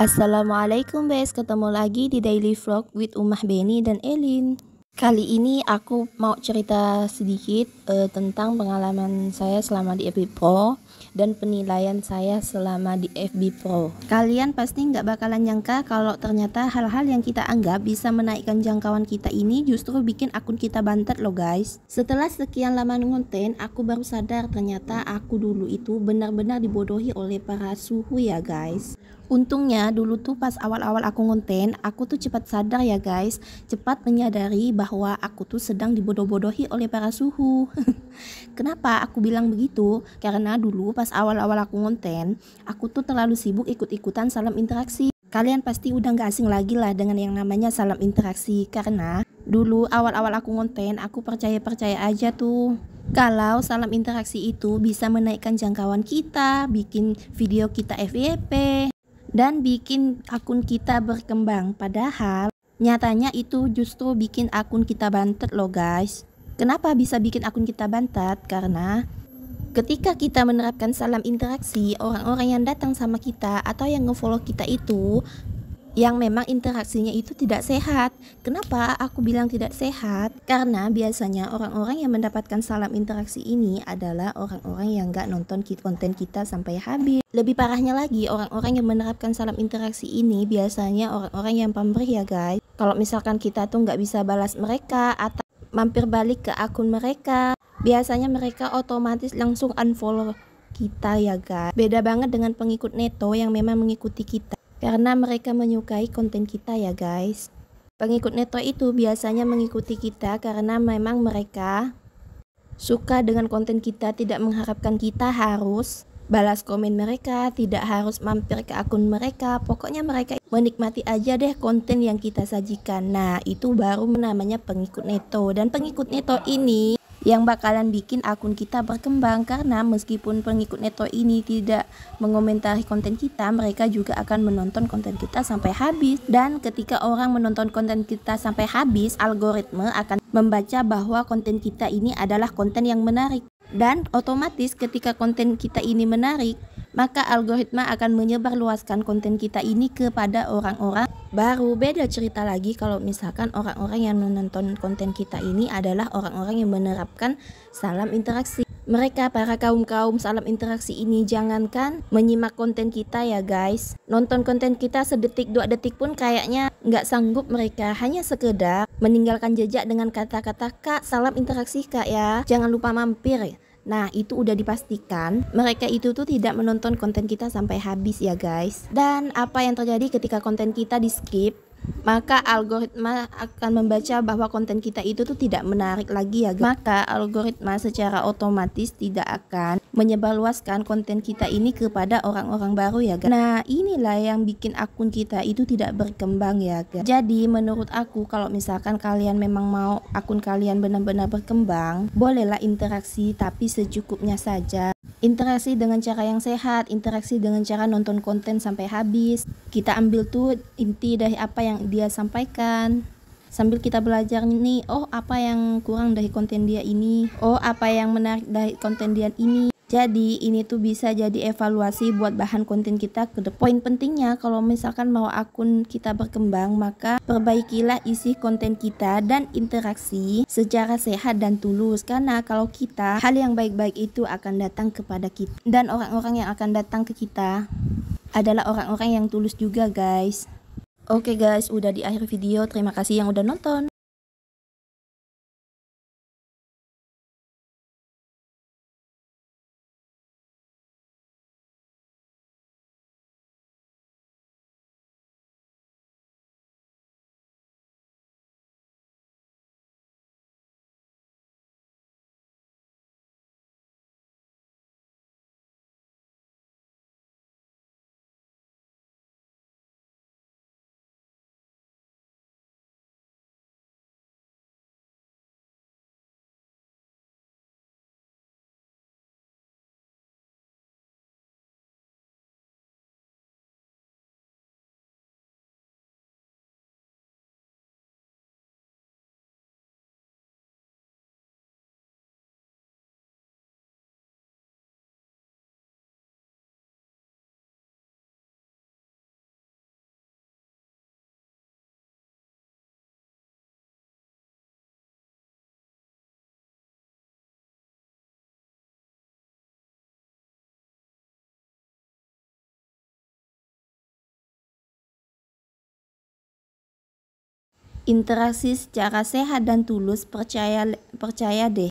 Assalamualaikum guys, ketemu lagi di Daily Vlog with Ummah Beni dan Elin. Kali ini aku mau cerita sedikit tentang pengalaman saya selama di FB Pro dan penilaian saya selama di FB Pro. Kalian pasti nggak bakalan nyangka kalau ternyata hal-hal yang kita anggap bisa menaikkan jangkauan kita ini justru bikin akun kita bantet loh guys. Setelah sekian lama ngonten, aku baru sadar ternyata aku dulu itu benar-benar dibodohi oleh para suhu ya guys. Untungnya dulu tuh pas awal-awal aku ngonten, aku tuh cepat sadar ya guys, cepat menyadari bahwa aku tuh sedang dibodoh-bodohi oleh para suhu. Kenapa aku bilang begitu? Karena dulu pas awal-awal aku ngonten, aku tuh terlalu sibuk ikut-ikutan salam interaksi. Kalian pasti udah gak asing lagi lah dengan yang namanya salam interaksi, karena dulu awal-awal aku ngonten, aku percaya-percaya aja tuh kalau salam interaksi itu bisa menaikkan jangkauan kita, bikin video kita FYP, dan bikin akun kita berkembang. Padahal nyatanya itu justru bikin akun kita bantet loh guys. Kenapa bisa bikin akun kita bantet? Karena ketika kita menerapkan salam interaksi, orang-orang yang datang sama kita atau yang ngefollow kita itu yang memang interaksinya itu tidak sehat. Kenapa aku bilang tidak sehat? Karena biasanya orang-orang yang mendapatkan salam interaksi ini adalah orang-orang yang gak nonton konten kita sampai habis. Lebih parahnya lagi, orang-orang yang menerapkan salam interaksi ini biasanya orang-orang yang pamrih ya guys. Kalau misalkan kita tuh gak bisa balas mereka atau mampir balik ke akun mereka, biasanya mereka otomatis langsung unfollow kita ya guys. Beda banget dengan pengikut Neto yang memang mengikuti kita karena mereka menyukai konten kita ya guys. Pengikut Neto itu biasanya mengikuti kita karena memang mereka suka dengan konten kita, tidak mengharapkan kita harus balas komen mereka, tidak harus mampir ke akun mereka. Pokoknya mereka menikmati aja deh konten yang kita sajikan. Nah, itu baru namanya pengikut Neto. Dan pengikut Neto ini yang bakalan bikin akun kita berkembang, karena meskipun pengikut Neto ini tidak mengomentari konten kita, mereka juga akan menonton konten kita sampai habis. Dan ketika orang menonton konten kita sampai habis, algoritma akan membaca bahwa konten kita ini adalah konten yang menarik. Dan otomatis ketika konten kita ini menarik, maka algoritma akan menyebarluaskan konten kita ini kepada orang-orang baru. Beda cerita lagi kalau misalkan orang-orang yang menonton konten kita ini adalah orang-orang yang menerapkan salam interaksi. Mereka para kaum-kaum salam interaksi ini jangankan menyimak konten kita ya guys, nonton konten kita sedetik 2 detik pun kayaknya nggak sanggup mereka. Hanya sekedar meninggalkan jejak dengan kata-kata, "Kak, salam interaksi kak ya, jangan lupa mampir." Nah, itu udah dipastikan mereka itu tuh tidak menonton konten kita sampai habis ya guys. Dan apa yang terjadi ketika konten kita di skip, maka algoritma akan membaca bahwa konten kita itu tuh tidak menarik lagi ya guys. Maka algoritma secara otomatis tidak akan menyebarluaskan konten kita ini kepada orang-orang baru ya guys. Nah, inilah yang bikin akun kita itu tidak berkembang ya guys. Jadi menurut aku, kalau misalkan kalian memang mau akun kalian benar-benar berkembang, bolehlah interaksi tapi secukupnya saja. Interaksi dengan cara yang sehat, interaksi dengan cara nonton konten sampai habis. Kita ambil tuh inti dari apa yang dia sampaikan, sambil kita belajar nih, oh apa yang kurang dari konten dia ini, oh apa yang menarik dari konten dia ini. Jadi ini tuh bisa jadi evaluasi buat bahan konten kita ke depan. Poin pentingnya kalau misalkan mau akun kita berkembang, maka perbaikilah isi konten kita dan interaksi secara sehat dan tulus. Karena kalau kita, hal yang baik-baik itu akan datang kepada kita, dan orang-orang yang akan datang ke kita adalah orang-orang yang tulus juga guys. Oke guys, udah di akhir video. Terima kasih yang udah nonton. Interaksi secara sehat dan tulus, percaya deh.